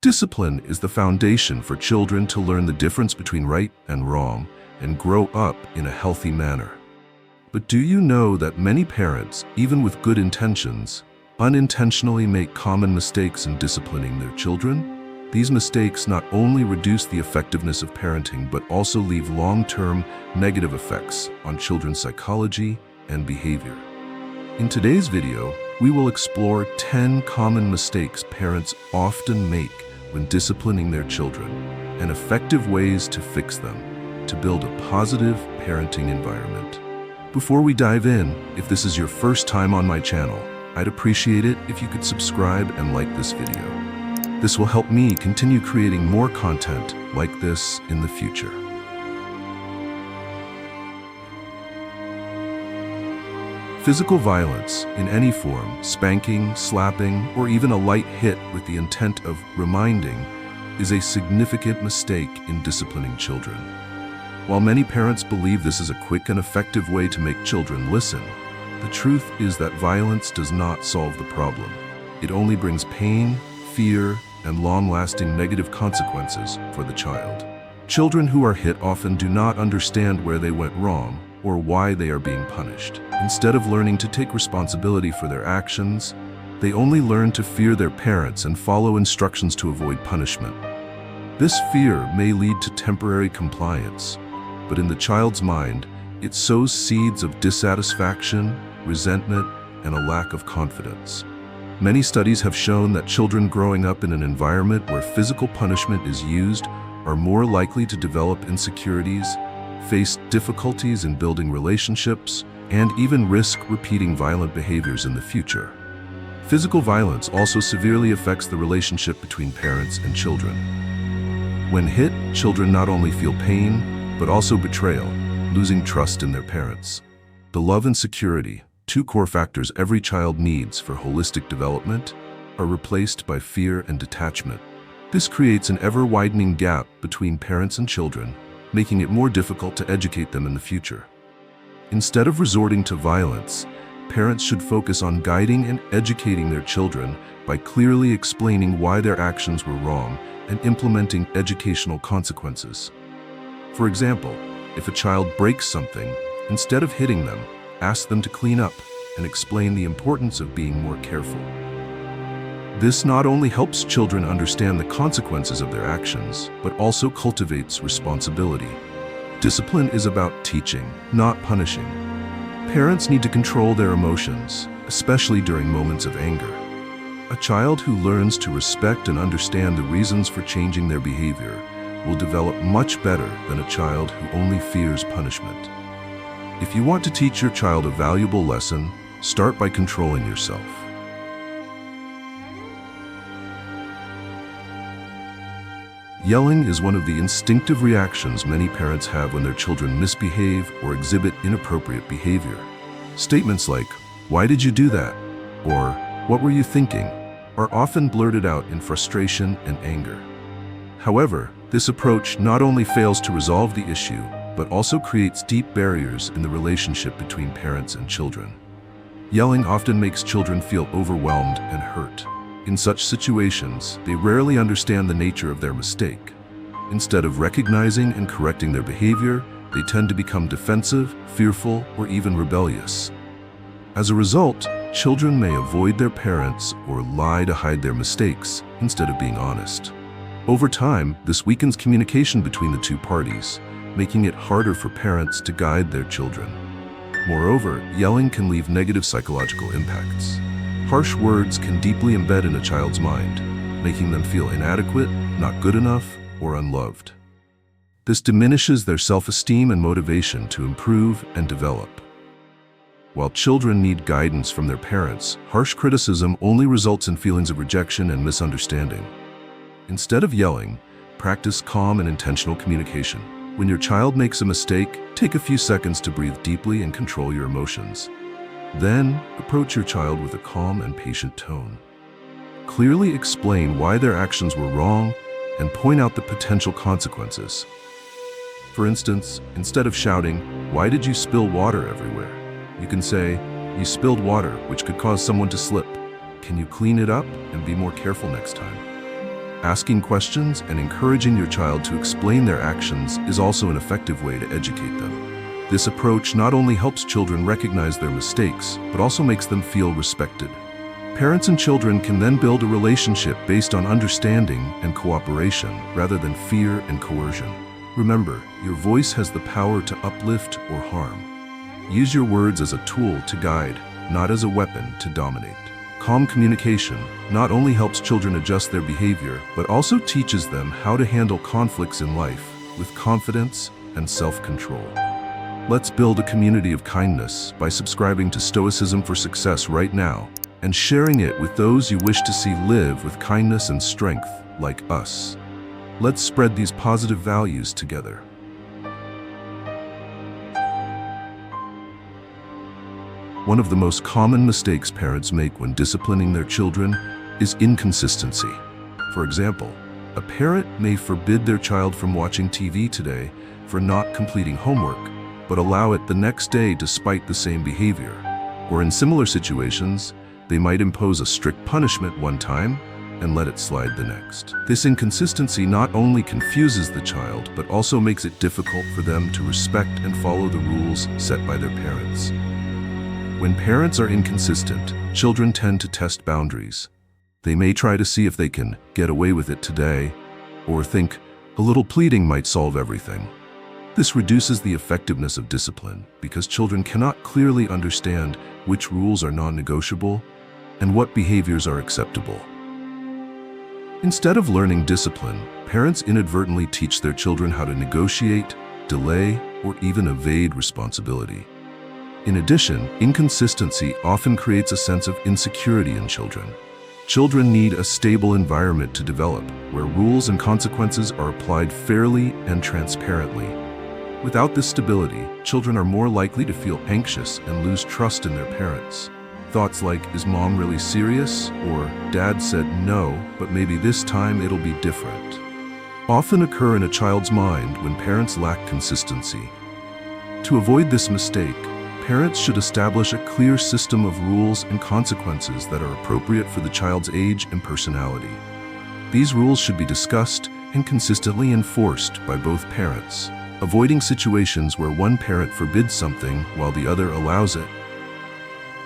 Discipline is the foundation for children to learn the difference between right and wrong and grow up in a healthy manner. But do you know that many parents, even with good intentions, unintentionally make common mistakes in disciplining their children? These mistakes not only reduce the effectiveness of parenting but also leave long-term negative effects on children's psychology and behavior. In today's video, we will explore 10 common mistakes parents often make when disciplining their children and effective ways to fix them to build a positive parenting environment. Before we dive in, if this is your first time on my channel, I'd appreciate it if you could subscribe and like this video. This will help me continue creating more content like this in the future. Physical violence in any form, spanking, slapping, or even a light hit with the intent of reminding, is a significant mistake in disciplining children. While many parents believe this is a quick and effective way to make children listen, the truth is that violence does not solve the problem. It only brings pain, fear, and long-lasting negative consequences for the child. Children who are hit often do not understand where they went wrong or why they are being punished. Instead of learning to take responsibility for their actions, they only learn to fear their parents and follow instructions to avoid punishment. This fear may lead to temporary compliance, but in the child's mind, it sows seeds of dissatisfaction, resentment, and a lack of confidence. Many studies have shown that children growing up in an environment where physical punishment is used are more likely to develop insecurities, face difficulties in building relationships, and even risk repeating violent behaviors in the future. Physical violence also severely affects the relationship between parents and children. When hit, children not only feel pain, but also betrayal, losing trust in their parents. The love and security, two core factors every child needs for holistic development, are replaced by fear and detachment. This creates an ever-widening gap between parents and children, making it more difficult to educate them in the future. Instead of resorting to violence, parents should focus on guiding and educating their children by clearly explaining why their actions were wrong and implementing educational consequences. For example, if a child breaks something, instead of hitting them, ask them to clean up and explain the importance of being more careful. This not only helps children understand the consequences of their actions, but also cultivates responsibility. Discipline is about teaching, not punishing. Parents need to control their emotions, especially during moments of anger. A child who learns to respect and understand the reasons for changing their behavior will develop much better than a child who only fears punishment. If you want to teach your child a valuable lesson, start by controlling yourself. Yelling is one of the instinctive reactions many parents have when their children misbehave or exhibit inappropriate behavior. Statements like, "Why did you do that?" or "What were you thinking?" are often blurted out in frustration and anger. However, this approach not only fails to resolve the issue, but also creates deep barriers in the relationship between parents and children. Yelling often makes children feel overwhelmed and hurt. In such situations, they rarely understand the nature of their mistake. Instead of recognizing and correcting their behavior, they tend to become defensive, fearful, or even rebellious. As a result, children may avoid their parents or lie to hide their mistakes instead of being honest. Over time, this weakens communication between the two parties, making it harder for parents to guide their children. Moreover, yelling can leave negative psychological impacts. Harsh words can deeply embed in a child's mind, making them feel inadequate, not good enough, or unloved. This diminishes their self-esteem and motivation to improve and develop. While children need guidance from their parents, harsh criticism only results in feelings of rejection and misunderstanding. Instead of yelling, practice calm and intentional communication. When your child makes a mistake, take a few seconds to breathe deeply and control your emotions. Then, approach your child with a calm and patient tone. Clearly explain why their actions were wrong and point out the potential consequences. For instance, instead of shouting, "Why did you spill water everywhere?" you can say, "You spilled water, which could cause someone to slip. Can you clean it up and be more careful next time?" Asking questions and encouraging your child to explain their actions is also an effective way to educate them. This approach not only helps children recognize their mistakes, but also makes them feel respected. Parents and children can then build a relationship based on understanding and cooperation rather than fear and coercion. Remember, your voice has the power to uplift or harm. Use your words as a tool to guide, not as a weapon to dominate. Calm communication not only helps children adjust their behavior, but also teaches them how to handle conflicts in life with confidence and self-control. Let's build a community of kindness by subscribing to Stoicism for Success right now and sharing it with those you wish to see live with kindness and strength like us. Let's spread these positive values together. One of the most common mistakes parents make when disciplining their children is inconsistency. For example, a parent may forbid their child from watching TV today for not completing homework, but allow it the next day despite the same behavior. Or in similar situations, they might impose a strict punishment one time and let it slide the next. This inconsistency not only confuses the child, but also makes it difficult for them to respect and follow the rules set by their parents. When parents are inconsistent, children tend to test boundaries. They may try to see if they can get away with it today, or think a little pleading might solve everything. This reduces the effectiveness of discipline because children cannot clearly understand which rules are non-negotiable and what behaviors are acceptable. Instead of learning discipline, parents inadvertently teach their children how to negotiate, delay, or even evade responsibility. In addition, inconsistency often creates a sense of insecurity in children. Children need a stable environment to develop, where rules and consequences are applied fairly and transparently. Without this stability, children are more likely to feel anxious and lose trust in their parents. Thoughts like, "Is mom really serious?" or "Dad said no, but maybe this time it'll be different," often occur in a child's mind when parents lack consistency. To avoid this mistake, parents should establish a clear system of rules and consequences that are appropriate for the child's age and personality. These rules should be discussed and consistently enforced by both parents, avoiding situations where one parent forbids something while the other allows it.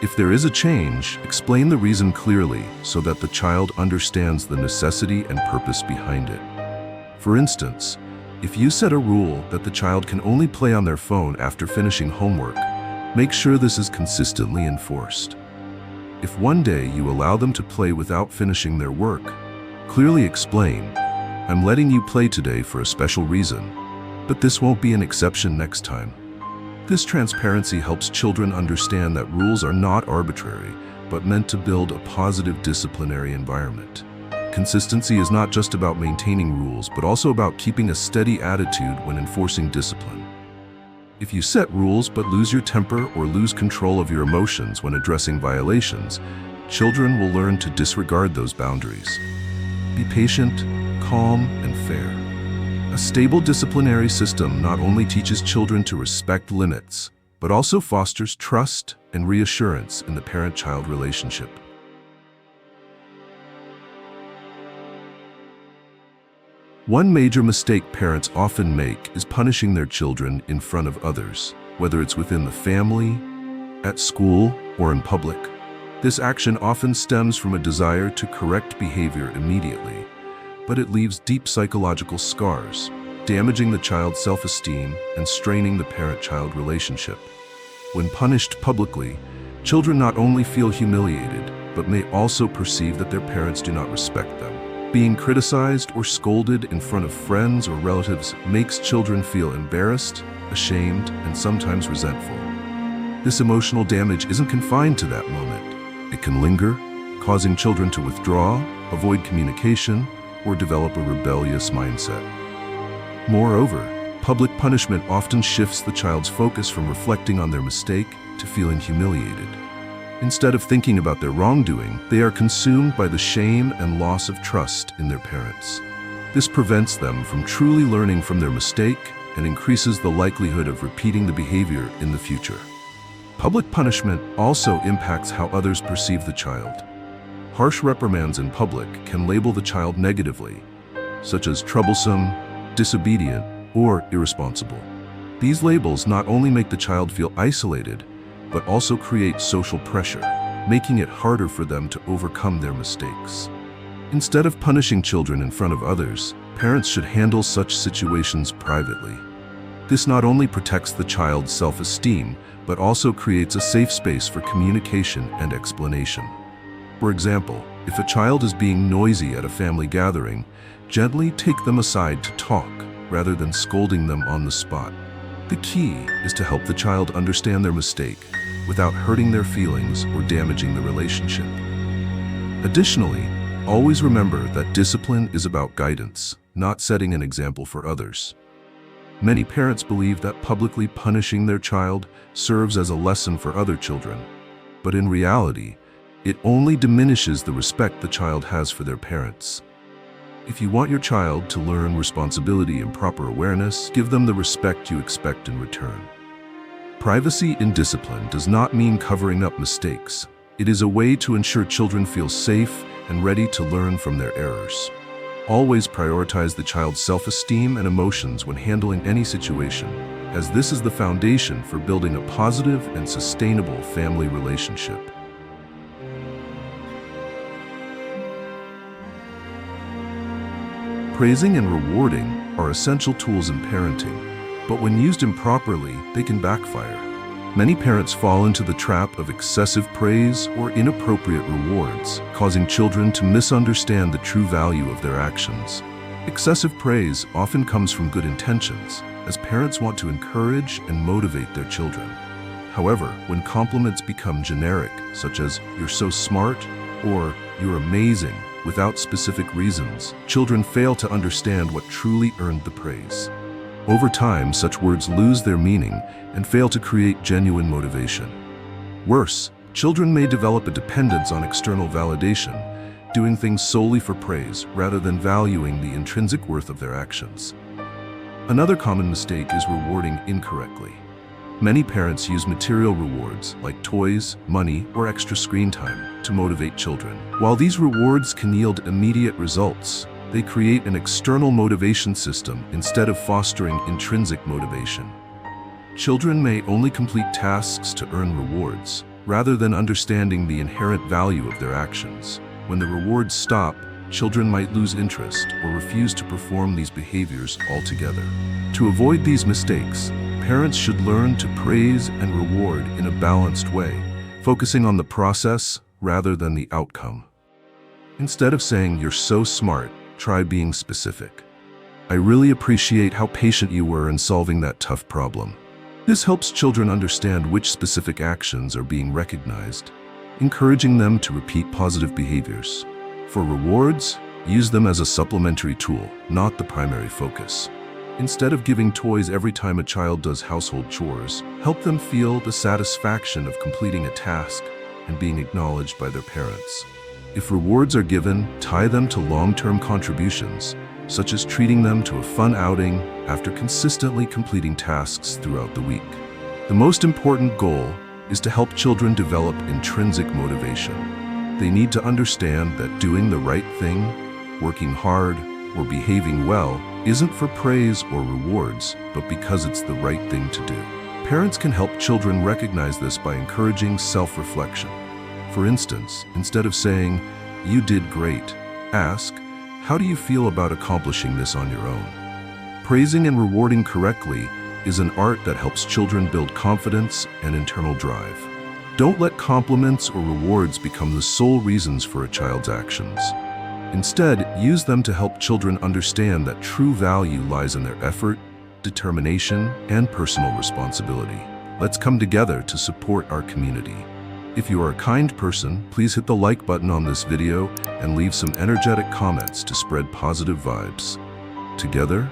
If there is a change, explain the reason clearly so that the child understands the necessity and purpose behind it. For instance, if you set a rule that the child can only play on their phone after finishing homework, make sure this is consistently enforced. If one day you allow them to play without finishing their work, clearly explain, "I'm letting you play today for a special reason, but this won't be an exception next time." This transparency helps children understand that rules are not arbitrary, but meant to build a positive disciplinary environment. Consistency is not just about maintaining rules, but also about keeping a steady attitude when enforcing discipline. If you set rules but lose your temper or lose control of your emotions when addressing violations, children will learn to disregard those boundaries. Be patient, calm, and fair. A stable disciplinary system not only teaches children to respect limits, but also fosters trust and reassurance in the parent-child relationship. One major mistake parents often make is punishing their children in front of others, whether it's within the family, at school, or in public. This action often stems from a desire to correct behavior immediately, but it leaves deep psychological scars, damaging the child's self-esteem and straining the parent-child relationship. When punished publicly, children not only feel humiliated, but may also perceive that their parents do not respect them. Being criticized or scolded in front of friends or relatives makes children feel embarrassed, ashamed, and sometimes resentful. This emotional damage isn't confined to that moment. It can linger, causing children to withdraw, avoid communication, or develop a rebellious mindset. Moreover, public punishment often shifts the child's focus from reflecting on their mistake to feeling humiliated. Instead of thinking about their wrongdoing, they are consumed by the shame and loss of trust in their parents. This prevents them from truly learning from their mistake and increases the likelihood of repeating the behavior in the future. Public punishment also impacts how others perceive the child. Harsh reprimands in public can label the child negatively, such as troublesome, disobedient, or irresponsible. These labels not only make the child feel isolated, but also create social pressure, making it harder for them to overcome their mistakes. Instead of punishing children in front of others, parents should handle such situations privately. This not only protects the child's self-esteem, but also creates a safe space for communication and explanation. For example, if a child is being noisy at a family gathering, gently take them aside to talk, rather than scolding them on the spot. The key is to help the child understand their mistake without hurting their feelings or damaging the relationship. Additionally, always remember that discipline is about guidance, not setting an example for others. Many parents believe that publicly punishing their child serves as a lesson for other children, but in reality, it only diminishes the respect the child has for their parents. If you want your child to learn responsibility and proper awareness, give them the respect you expect in return. Privacy in discipline does not mean covering up mistakes. It is a way to ensure children feel safe and ready to learn from their errors. Always prioritize the child's self-esteem and emotions when handling any situation, as this is the foundation for building a positive and sustainable family relationship. Praising and rewarding are essential tools in parenting, but when used improperly, they can backfire. Many parents fall into the trap of excessive praise or inappropriate rewards, causing children to misunderstand the true value of their actions. Excessive praise often comes from good intentions, as parents want to encourage and motivate their children. However, when compliments become generic, such as "you're so smart" or "you're amazing," without specific reasons, children fail to understand what truly earned the praise. Over time, such words lose their meaning and fail to create genuine motivation. Worse, children may develop a dependence on external validation, doing things solely for praise rather than valuing the intrinsic worth of their actions. Another common mistake is rewarding incorrectly. Many parents use material rewards like toys, money, or extra screen time to motivate children. While these rewards can yield immediate results, they create an external motivation system instead of fostering intrinsic motivation. Children may only complete tasks to earn rewards, rather than understanding the inherent value of their actions. When the rewards stop, children might lose interest or refuse to perform these behaviors altogether. To avoid these mistakes, parents should learn to praise and reward in a balanced way, focusing on the process rather than the outcome. Instead of saying, "You're so smart," try being specific. "I really appreciate how patient you were in solving that tough problem." This helps children understand which specific actions are being recognized, encouraging them to repeat positive behaviors. For rewards, use them as a supplementary tool, not the primary focus. Instead of giving toys every time a child does household chores, help them feel the satisfaction of completing a task and being acknowledged by their parents. If rewards are given, tie them to long-term contributions, such as treating them to a fun outing after consistently completing tasks throughout the week. The most important goal is to help children develop intrinsic motivation. They need to understand that doing the right thing, working hard, or behaving well isn't for praise or rewards, but because it's the right thing to do. Parents can help children recognize this by encouraging self-reflection. For instance, instead of saying, "You did great," ask, "How do you feel about accomplishing this on your own?" Praising and rewarding correctly is an art that helps children build confidence and internal drive. Don't let compliments or rewards become the sole reasons for a child's actions. Instead, use them to help children understand that true value lies in their effort, determination, and personal responsibility. Let's come together to support our community. If you are a kind person, please hit the like button on this video and leave some energetic comments to spread positive vibes. Together,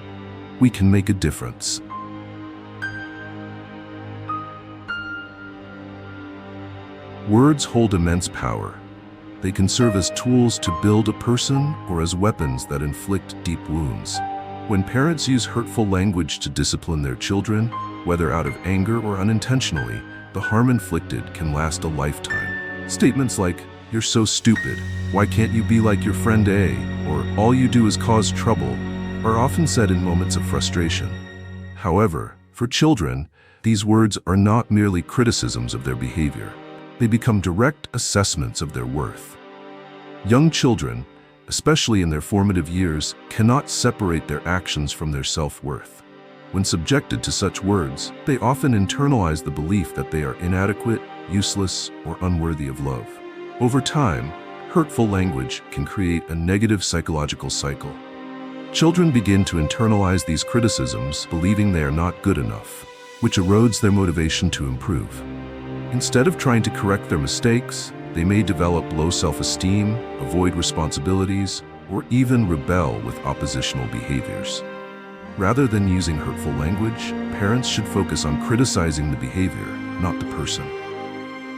we can make a difference. Words hold immense power. They can serve as tools to build a person or as weapons that inflict deep wounds. When parents use hurtful language to discipline their children, whether out of anger or unintentionally, the harm inflicted can last a lifetime. Statements like, "You're so stupid. Why can't you be like your friend A?" or "All you do is cause trouble," are often said in moments of frustration. However, for children, these words are not merely criticisms of their behavior. They become direct assessments of their worth. Young children, especially in their formative years, cannot separate their actions from their self-worth. When subjected to such words, they often internalize the belief that they are inadequate, useless, or unworthy of love. Over time, hurtful language can create a negative psychological cycle. Children begin to internalize these criticisms, believing they are not good enough, which erodes their motivation to improve. Instead of trying to correct their mistakes, they may develop low self-esteem, avoid responsibilities, or even rebel with oppositional behaviors. Rather than using hurtful language, parents should focus on criticizing the behavior, not the person.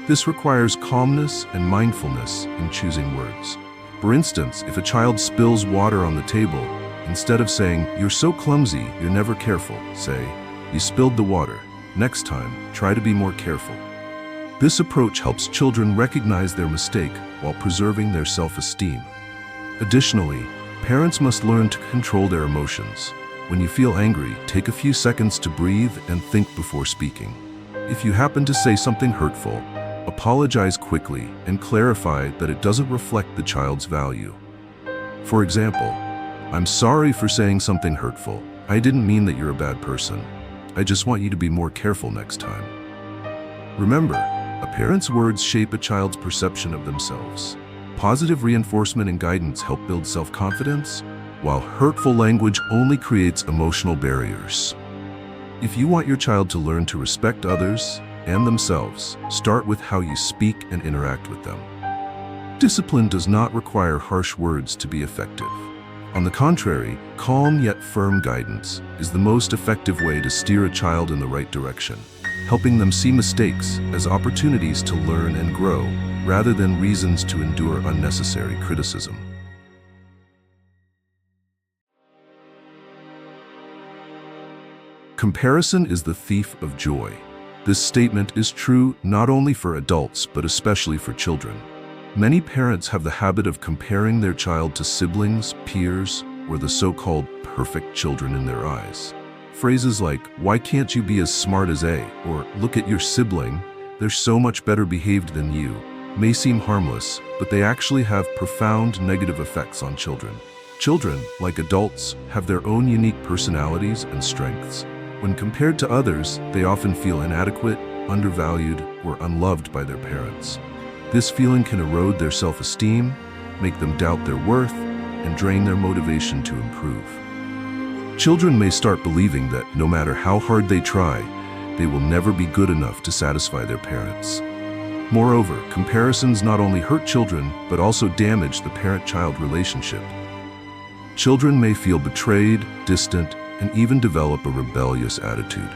This requires calmness and mindfulness in choosing words. For instance, if a child spills water on the table, instead of saying, "You're so clumsy, you're never careful," say, "You spilled the water. Next time, try to be more careful." This approach helps children recognize their mistake while preserving their self-esteem. Additionally, parents must learn to control their emotions. When you feel angry, take a few seconds to breathe and think before speaking. If you happen to say something hurtful, apologize quickly and clarify that it doesn't reflect the child's value. For example, "I'm sorry for saying something hurtful. I didn't mean that you're a bad person. I just want you to be more careful next time." Remember, a parent's words shape a child's perception of themselves. Positive reinforcement and guidance help build self-confidence, while hurtful language only creates emotional barriers. If you want your child to learn to respect others and themselves, start with how you speak and interact with them. Discipline does not require harsh words to be effective. On the contrary, calm yet firm guidance is the most effective way to steer a child in the right direction, helping them see mistakes as opportunities to learn and grow, rather than reasons to endure unnecessary criticism. Comparison is the thief of joy. This statement is true not only for adults, but especially for children. Many parents have the habit of comparing their child to siblings, peers, or the so-called perfect children in their eyes. Phrases like, "Why can't you be as smart as A?" or "Look at your sibling, they're so much better behaved than you," may seem harmless, but they actually have profound negative effects on children. Children, like adults, have their own unique personalities and strengths. When compared to others, they often feel inadequate, undervalued, or unloved by their parents. This feeling can erode their self-esteem, make them doubt their worth, and drain their motivation to improve. Children may start believing that no matter how hard they try, they will never be good enough to satisfy their parents. Moreover, comparisons not only hurt children, but also damage the parent-child relationship. Children may feel betrayed, distant, and even develop a rebellious attitude.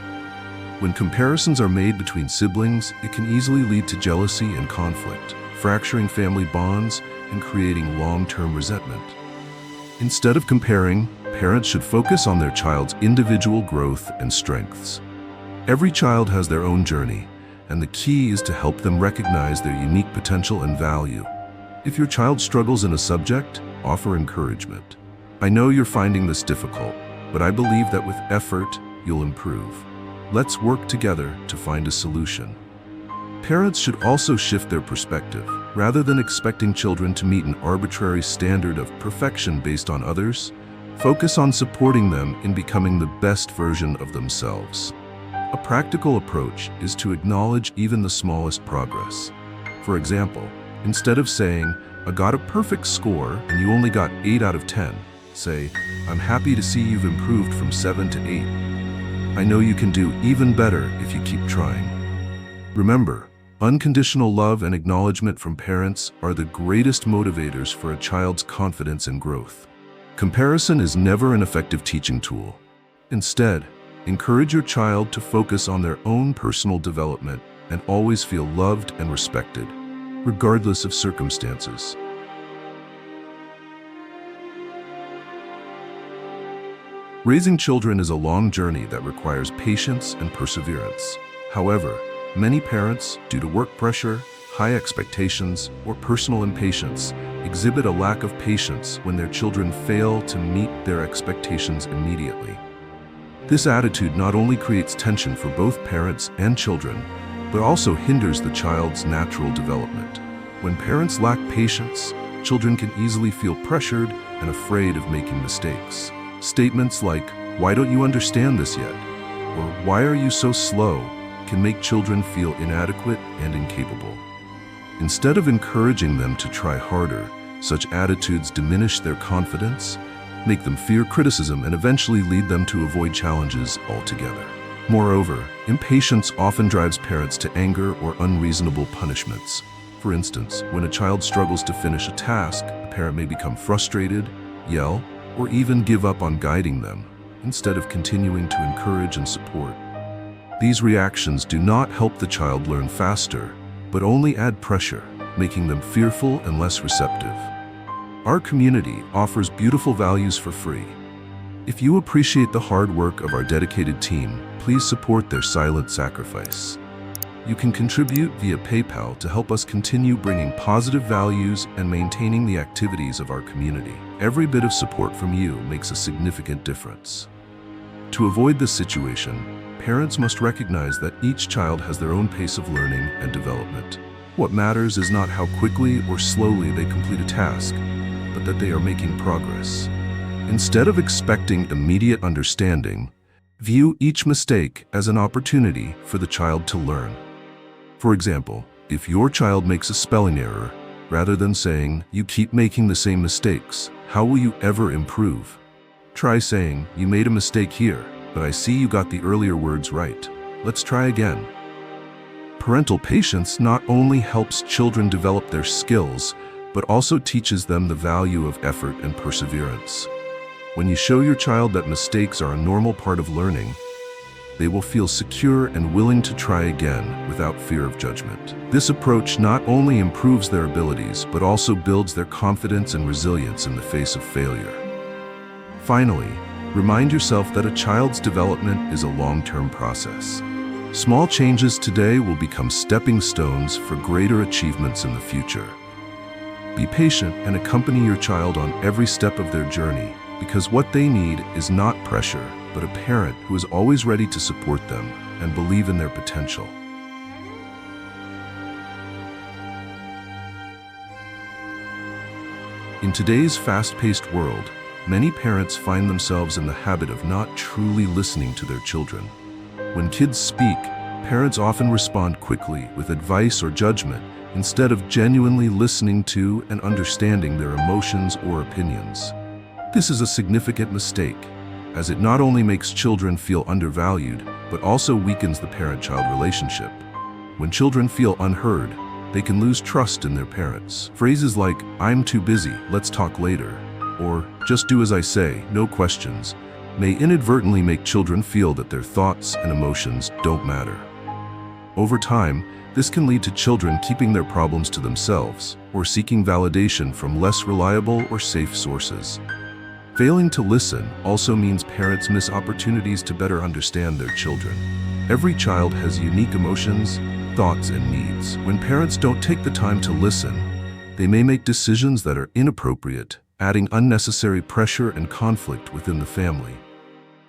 When comparisons are made between siblings, it can easily lead to jealousy and conflict, fracturing family bonds and creating long-term resentment. Instead of comparing, parents should focus on their child's individual growth and strengths. Every child has their own journey, and the key is to help them recognize their unique potential and value. If your child struggles in a subject, offer encouragement. "I know you're finding this difficult, but I believe that with effort, you'll improve. Let's work together to find a solution." Parents should also shift their perspective. Rather than expecting children to meet an arbitrary standard of perfection based on others, focus on supporting them in becoming the best version of themselves. A practical approach is to acknowledge even the smallest progress. For example, instead of saying, "I got a perfect score and you only got 8 out of 10, say, "I'm happy to see you've improved from 7 to 8. I know you can do even better if you keep trying." Remember, unconditional love and acknowledgement from parents are the greatest motivators for a child's confidence and growth. Comparison is never an effective teaching tool. Instead, encourage your child to focus on their own personal development and always feel loved and respected, regardless of circumstances. Raising children is a long journey that requires patience and perseverance. However, many parents, due to work pressure, high expectations, or personal impatience exhibit a lack of patience when their children fail to meet their expectations immediately. This attitude not only creates tension for both parents and children, but also hinders the child's natural development. When parents lack patience, children can easily feel pressured and afraid of making mistakes. Statements like, "Why don't you understand this yet?" or "Why are you so slow?" can make children feel inadequate and incapable. Instead of encouraging them to try harder, such attitudes diminish their confidence, make them fear criticism, and eventually lead them to avoid challenges altogether. Moreover, impatience often drives parents to anger or unreasonable punishments. For instance, when a child struggles to finish a task, a parent may become frustrated, yell, or even give up on guiding them, instead of continuing to encourage and support. These reactions do not help the child learn faster, but only add pressure, making them fearful and less receptive. Our community offers beautiful values for free. If you appreciate the hard work of our dedicated team, please support their silent sacrifice. You can contribute via PayPal to help us continue bringing positive values and maintaining the activities of our community. Every bit of support from you makes a significant difference. To avoid this situation, parents must recognize that each child has their own pace of learning and development. What matters is not how quickly or slowly they complete a task, but that they are making progress. Instead of expecting immediate understanding, view each mistake as an opportunity for the child to learn. For example, if your child makes a spelling error, rather than saying, "You keep making the same mistakes, how will you ever improve?" Try saying, "You made a mistake here, but I see you got the earlier words right. Let's try again." Parental patience not only helps children develop their skills, but also teaches them the value of effort and perseverance. When you show your child that mistakes are a normal part of learning, they will feel secure and willing to try again without fear of judgment. This approach not only improves their abilities, but also builds their confidence and resilience in the face of failure. Finally, remind yourself that a child's development is a long-term process. Small changes today will become stepping stones for greater achievements in the future. Be patient and accompany your child on every step of their journey, because what they need is not pressure, but a parent who is always ready to support them and believe in their potential. In today's fast-paced world, many parents find themselves in the habit of not truly listening to their children. When kids speak, parents often respond quickly with advice or judgment instead of genuinely listening to and understanding their emotions or opinions. This is a significant mistake, as it not only makes children feel undervalued, but also weakens the parent-child relationship. When children feel unheard, they can lose trust in their parents. Phrases like, "I'm too busy, let's talk later," or "just do as I say, no questions," may inadvertently make children feel that their thoughts and emotions don't matter. Over time, this can lead to children keeping their problems to themselves or seeking validation from less reliable or safe sources. Failing to listen also means parents miss opportunities to better understand their children. Every child has unique emotions, thoughts, and needs. When parents don't take the time to listen, they may make decisions that are inappropriate, adding unnecessary pressure and conflict within the family.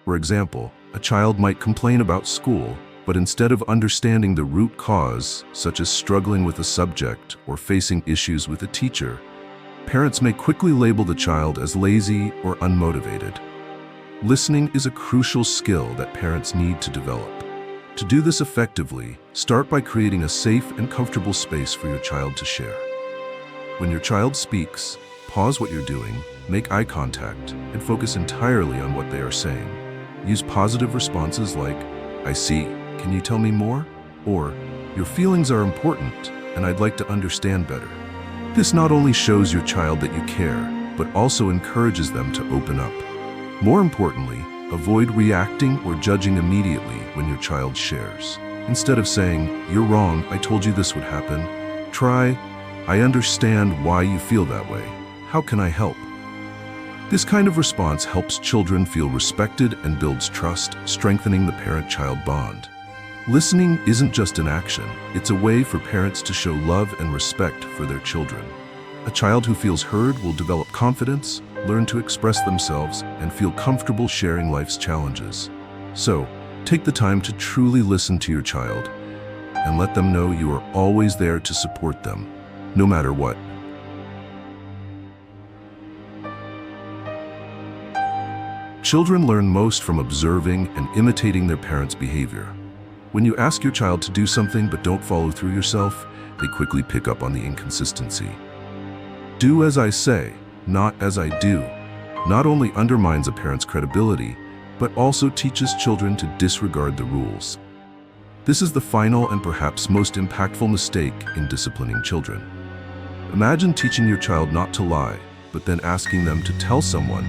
For example, a child might complain about school, but instead of understanding the root cause, such as struggling with a subject or facing issues with a teacher, parents may quickly label the child as lazy or unmotivated. Listening is a crucial skill that parents need to develop. To do this effectively, start by creating a safe and comfortable space for your child to share. When your child speaks, pause what you're doing, make eye contact, and focus entirely on what they are saying. Use positive responses like, "I see, can you tell me more?" or "Your feelings are important, and I'd like to understand better." This not only shows your child that you care, but also encourages them to open up. More importantly, avoid reacting or judging immediately when your child shares. Instead of saying, "You're wrong, I told you this would happen," try, "I understand why you feel that way. How can I help?" This kind of response helps children feel respected and builds trust, strengthening the parent-child bond. Listening isn't just an action, it's a way for parents to show love and respect for their children. A child who feels heard will develop confidence, learn to express themselves, and feel comfortable sharing life's challenges. So, take the time to truly listen to your child and let them know you are always there to support them, no matter what. Children learn most from observing and imitating their parents' behavior. When you ask your child to do something but don't follow through yourself, they quickly pick up on the inconsistency. Do as I say, not as I do, not only undermines a parent's credibility, but also teaches children to disregard the rules. This is the final and perhaps most impactful mistake in disciplining children. Imagine teaching your child not to lie, but then asking them to tell someone,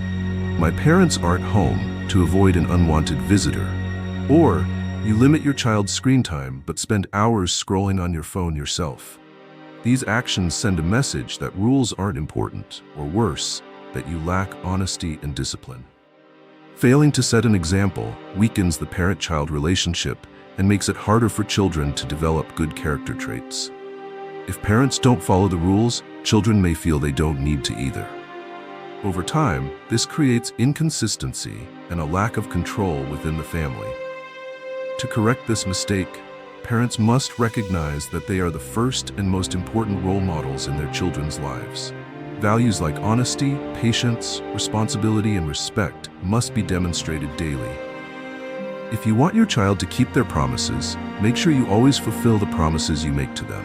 "My parents aren't home," to avoid an unwanted visitor. Or, you limit your child's screen time but spend hours scrolling on your phone yourself. These actions send a message that rules aren't important, or worse, that you lack honesty and discipline. Failing to set an example weakens the parent-child relationship and makes it harder for children to develop good character traits. If parents don't follow the rules, children may feel they don't need to either. Over time, this creates inconsistency and a lack of control within the family. To correct this mistake, parents must recognize that they are the first and most important role models in their children's lives. Values like honesty, patience, responsibility, and respect must be demonstrated daily. If you want your child to keep their promises, make sure you always fulfill the promises you make to them.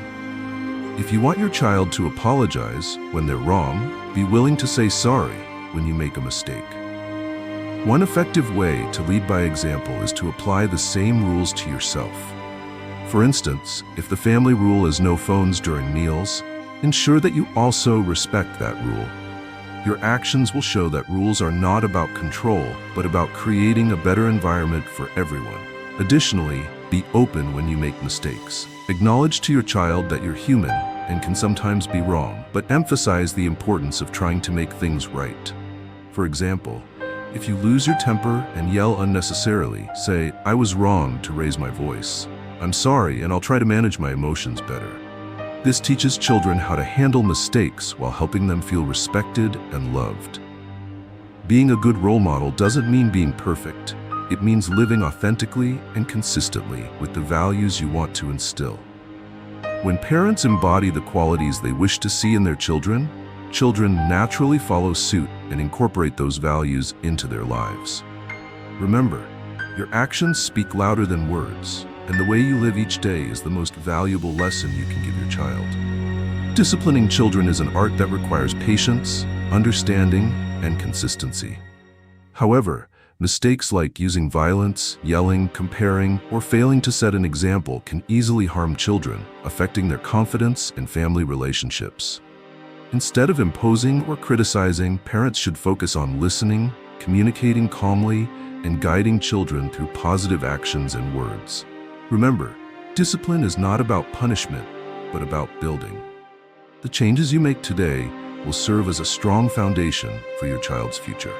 If you want your child to apologize when they're wrong, be willing to say sorry when you make a mistake. One effective way to lead by example is to apply the same rules to yourself. For instance, if the family rule is no phones during meals, ensure that you also respect that rule. Your actions will show that rules are not about control, but about creating a better environment for everyone. Additionally, be open when you make mistakes. Acknowledge to your child that you're human and can sometimes be wrong, but emphasize the importance of trying to make things right. For example, if you lose your temper and yell unnecessarily, say, "I was wrong to raise my voice. I'm sorry, and I'll try to manage my emotions better." This teaches children how to handle mistakes while helping them feel respected and loved. Being a good role model doesn't mean being perfect. It means living authentically and consistently with the values you want to instill. When parents embody the qualities they wish to see in their children, children naturally follow suit and incorporate those values into their lives. Remember, your actions speak louder than words, and the way you live each day is the most valuable lesson you can give your child. Disciplining children is an art that requires patience, understanding, and consistency. However, mistakes like using violence, yelling, comparing, or failing to set an example can easily harm children, affecting their confidence and family relationships. Instead of imposing or criticizing, parents should focus on listening, communicating calmly, and guiding children through positive actions and words. Remember, discipline is not about punishment, but about building. The changes you make today will serve as a strong foundation for your child's future.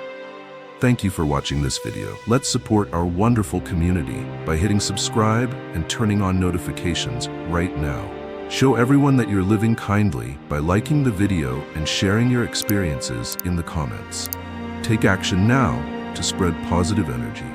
Thank you for watching this video. Let's support our wonderful community by hitting subscribe and turning on notifications right now. Show everyone that you're living kindly by liking the video and sharing your experiences in the comments. Take action now to spread positive energy.